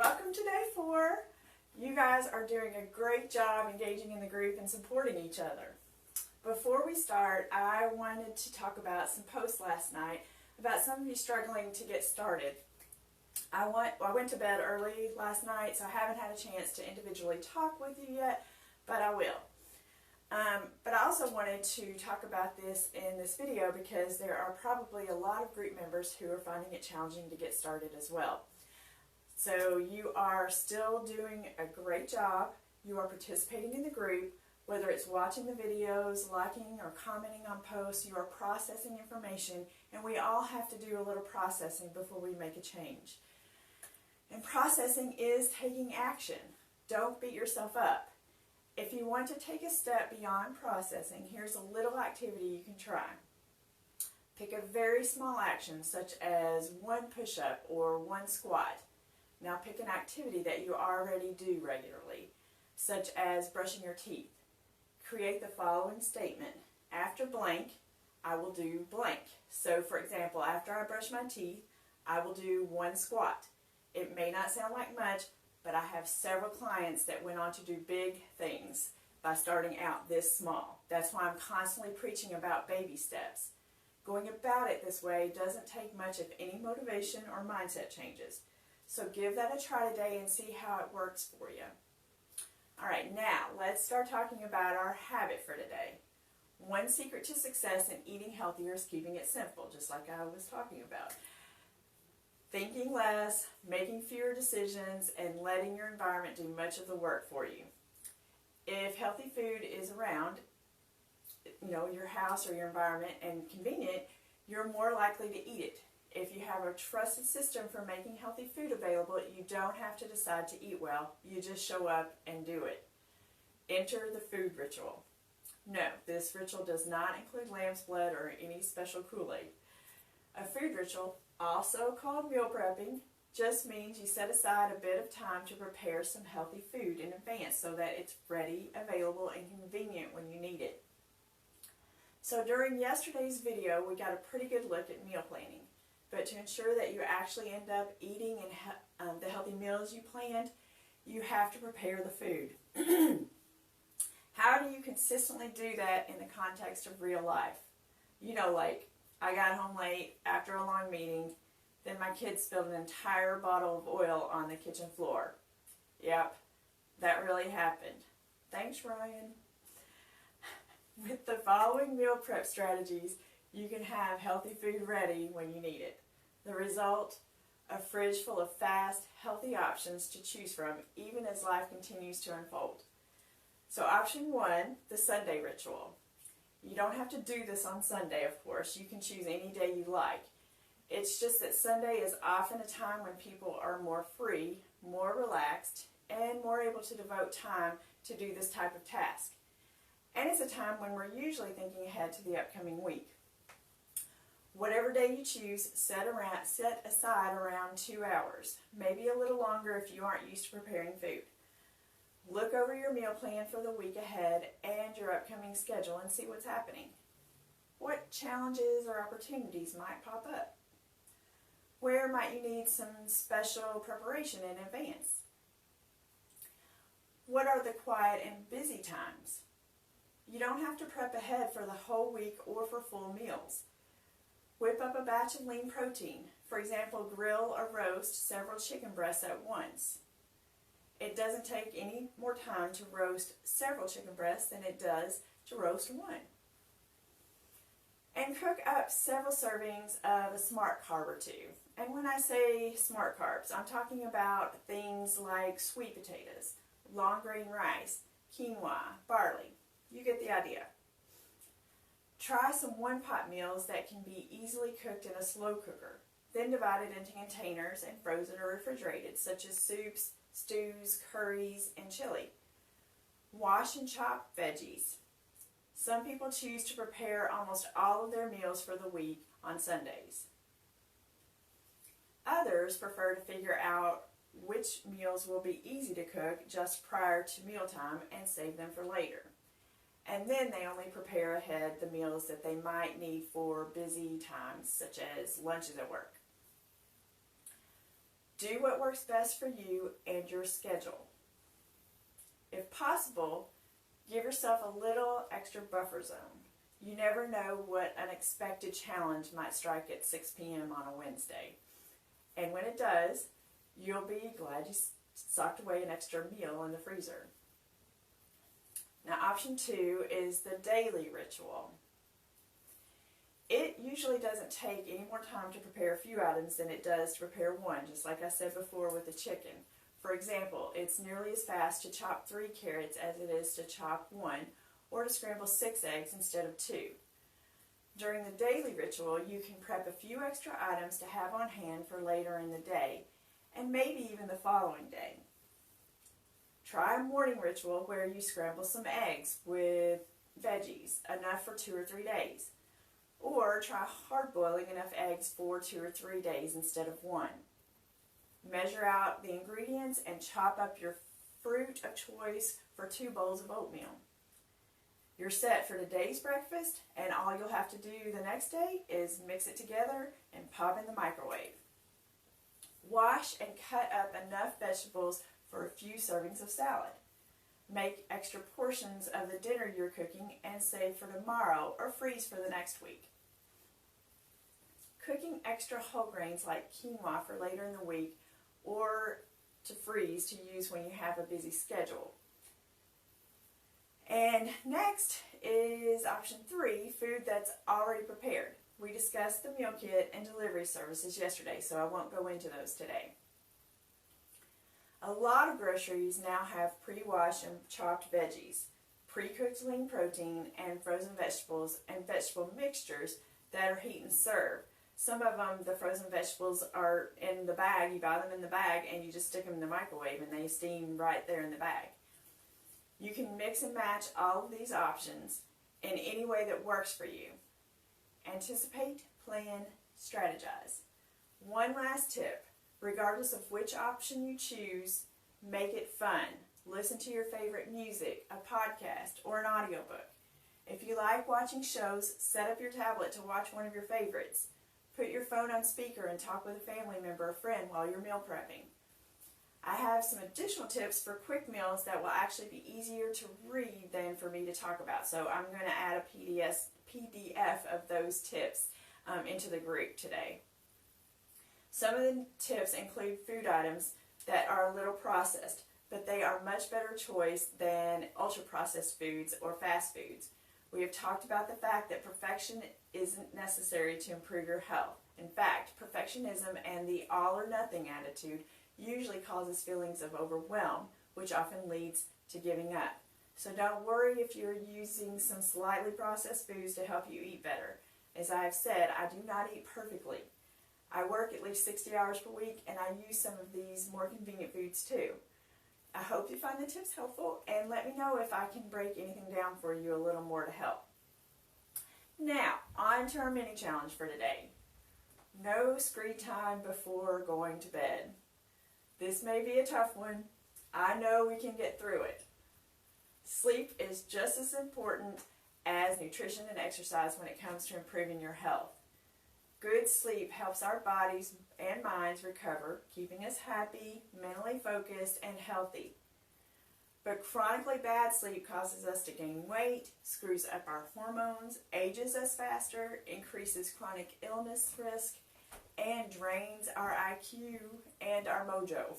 welcome to day 4. You guys are doing a great job engaging in the group and supporting each other. Before we start, I wanted to talk about some posts last night about some of you struggling to get started. I went to bed early last night, so I haven't had a chance to individually talk with you yet, but I will. But I also wanted to talk about this in this video because there are probably a lot of group members who are finding it challenging to get started as well. So you are still doing a great job. You are participating in the group, whether it's watching the videos, liking or commenting on posts, you are processing information, and we all have to do a little processing before we make a change. And processing is taking action. Don't beat yourself up. If you want to take a step beyond processing, here's a little activity you can try. Pick a very small action, such as one push-up or one squat. Now pick an activity that you already do regularly, such as brushing your teeth. Create the following statement. After blank, I will do blank. So for example, after I brush my teeth, I will do one squat. It may not sound like much, but I have several clients that went on to do big things by starting out this small. That's why I'm constantly preaching about baby steps. Going about it this way doesn't take much of any motivation or mindset changes. So give that a try today and see how it works for you. All right, now let's start talking about our habit for today. One secret to success in eating healthier is keeping it simple, just like I was talking about. Thinking less, making fewer decisions, and letting your environment do much of the work for you. If healthy food is around, your house or your environment and convenient, you're more likely to eat it. If you have a trusted system for making healthy food available, you don't have to decide to eat well. You just show up and do it. Enter the food ritual. No, this ritual does not include lamb's blood or any special Kool-Aid. A food ritual, also called meal prepping, just means you set aside a bit of time to prepare some healthy food in advance so that it's ready, available, and convenient when you need it. So during yesterday's video, we got a pretty good look at meal planning. But to ensure that you actually end up eating the healthy meals you planned, you have to prepare the food. How do you consistently do that in the context of real life? Like I got home late after a long meeting, then my kids spilled an entire bottle of oil on the kitchen floor. Yep, that really happened. Thanks, Ryan. With the following meal prep strategies, you can have healthy food ready when you need it. The result, a fridge full of fast, healthy options to choose from, even as life continues to unfold. So option 1, the Sunday ritual. You don't have to do this on Sunday, of course. You can choose any day you like. It's just that Sunday is often a time when people are more free, more relaxed, and more able to devote time to do this type of task. And it's a time when we're usually thinking ahead to the upcoming week. Whatever day you choose, set aside around 2 hours, maybe a little longer if you aren't used to preparing food. Look over your meal plan for the week ahead and your upcoming schedule and see what's happening. What challenges or opportunities might pop up? Where might you need some special preparation in advance? What are the quiet and busy times? You don't have to prep ahead for the whole week or for full meals. Whip up a batch of lean protein. For example, grill or roast several chicken breasts at once. It doesn't take any more time to roast several chicken breasts than it does to roast one. And cook up several servings of a smart carb or two. And when I say smart carbs, I'm talking about things like sweet potatoes, long grain rice, quinoa, barley. You get the idea. Try some one-pot meals that can be easily cooked in a slow cooker, then divided into containers and frozen or refrigerated, such as soups, stews, curries, and chili. Wash and chop veggies. Some people choose to prepare almost all of their meals for the week on Sundays. Others prefer to figure out which meals will be easy to cook just prior to mealtime and save them for later. And then they only prepare ahead the meals that they might need for busy times, such as lunches at work. Do what works best for you and your schedule. If possible, give yourself a little extra buffer zone. You never know what unexpected challenge might strike at 6 p.m. on a Wednesday. And when it does, you'll be glad you socked away an extra meal in the freezer. Now, option 2 is the daily ritual. It usually doesn't take any more time to prepare a few items than it does to prepare one, just like I said before with the chicken. For example, it's nearly as fast to chop 3 carrots as it is to chop 1, or to scramble 6 eggs instead of 2. During the daily ritual, you can prep a few extra items to have on hand for later in the day, and maybe even the following day. Try a morning ritual where you scramble some eggs with veggies, enough for 2 or 3 days. Or try hard boiling enough eggs for 2 or 3 days instead of 1. Measure out the ingredients and chop up your fruit of choice for 2 bowls of oatmeal. You're set for today's breakfast, and all you'll have to do the next day is mix it together and pop in the microwave. Wash and cut up enough vegetables for a few servings of salad. Make extra portions of the dinner you're cooking and save for tomorrow or freeze for the next week. Cooking extra whole grains like quinoa for later in the week or to freeze to use when you have a busy schedule. And next is option 3, food that's already prepared. We discussed the meal kit and delivery services yesterday, so I won't go into those today. A lot of groceries now have pre-washed and chopped veggies, pre-cooked lean protein, and frozen vegetables and vegetable mixtures that are heat and serve. Some of them, the frozen vegetables are in the bag. You buy them in the bag and you just stick them in the microwave and they steam right there in the bag. You can mix and match all of these options in any way that works for you. Anticipate, plan, strategize. One last tip. Regardless of which option you choose, make it fun. Listen to your favorite music, a podcast, or an audiobook. If you like watching shows, set up your tablet to watch one of your favorites. Put your phone on speaker and talk with a family member or friend while you're meal prepping. I have some additional tips for quick meals that will actually be easier to read than for me to talk about. So I'm going to add a PDF of those tips into the group today. Some of the tips include food items that are a little processed, but they are much better choice than ultra-processed foods or fast foods. We have talked about the fact that perfection isn't necessary to improve your health. In fact, perfectionism and the all-or-nothing attitude usually causes feelings of overwhelm, which often leads to giving up. So don't worry if you're using some slightly processed foods to help you eat better. As I have said, I do not eat perfectly. I work at least 60 hours per week, and I use some of these more convenient foods too. I hope you find the tips helpful, and let me know if I can break anything down for you a little more to help. Now, on to our mini challenge for today. No screen time before going to bed. This may be a tough one. I know we can get through it. Sleep is just as important as nutrition and exercise when it comes to improving your health. Good sleep helps our bodies and minds recover, keeping us happy, mentally focused, and healthy. But chronically bad sleep causes us to gain weight, screws up our hormones, ages us faster, increases chronic illness risk, and drains our IQ and our mojo.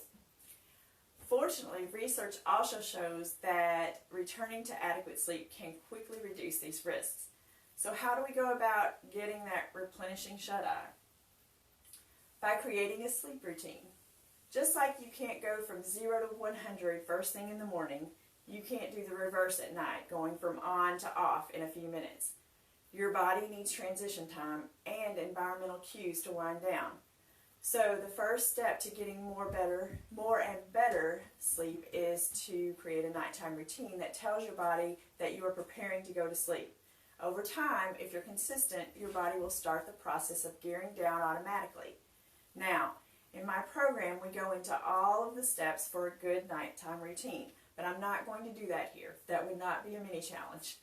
Fortunately, research also shows that returning to adequate sleep can quickly reduce these risks. So how do we go about getting that replenishing shut-eye? By creating a sleep routine. Just like you can't go from 0 to 100 first thing in the morning, you can't do the reverse at night, going from on to off in a few minutes. Your body needs transition time and environmental cues to wind down. So the first step to getting more and better sleep is to create a nighttime routine that tells your body that you are preparing to go to sleep. Over time, if you're consistent, your body will start the process of gearing down automatically. Now, in my program, we go into all of the steps for a good nighttime routine, but I'm not going to do that here. That would not be a mini challenge.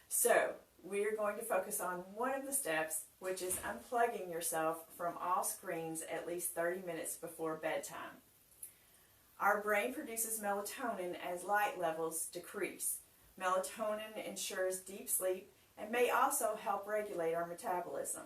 So, we are going to focus on one of the steps, which is unplugging yourself from all screens at least 30 minutes before bedtime. Our brain produces melatonin as light levels decrease. Melatonin ensures deep sleep and may also help regulate our metabolism.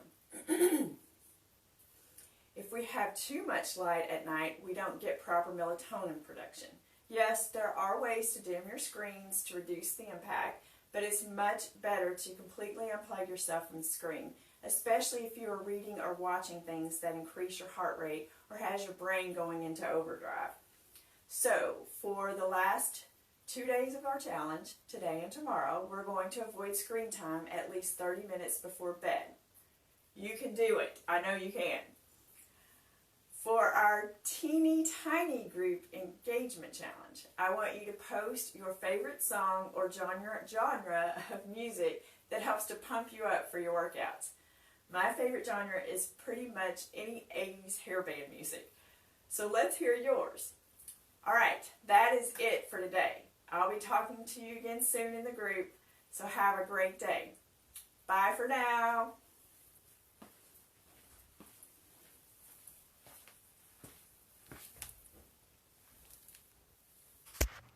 If we have too much light at night, we don't get proper melatonin production. Yes, there are ways to dim your screens to reduce the impact, but it's much better to completely unplug yourself from the screen, especially if you are reading or watching things that increase your heart rate or has your brain going into overdrive. So, for the last 2 days of our challenge, today and tomorrow, we're going to avoid screen time at least 30 minutes before bed. You can do it. I know you can. For our teeny tiny group engagement challenge, I want you to post your favorite song or genre of music that helps to pump you up for your workouts. My favorite genre is pretty much any 80s hairband music. So let's hear yours. Alright, that is it for today. I'll be talking to you again soon in the group, so have a great day. Bye for now.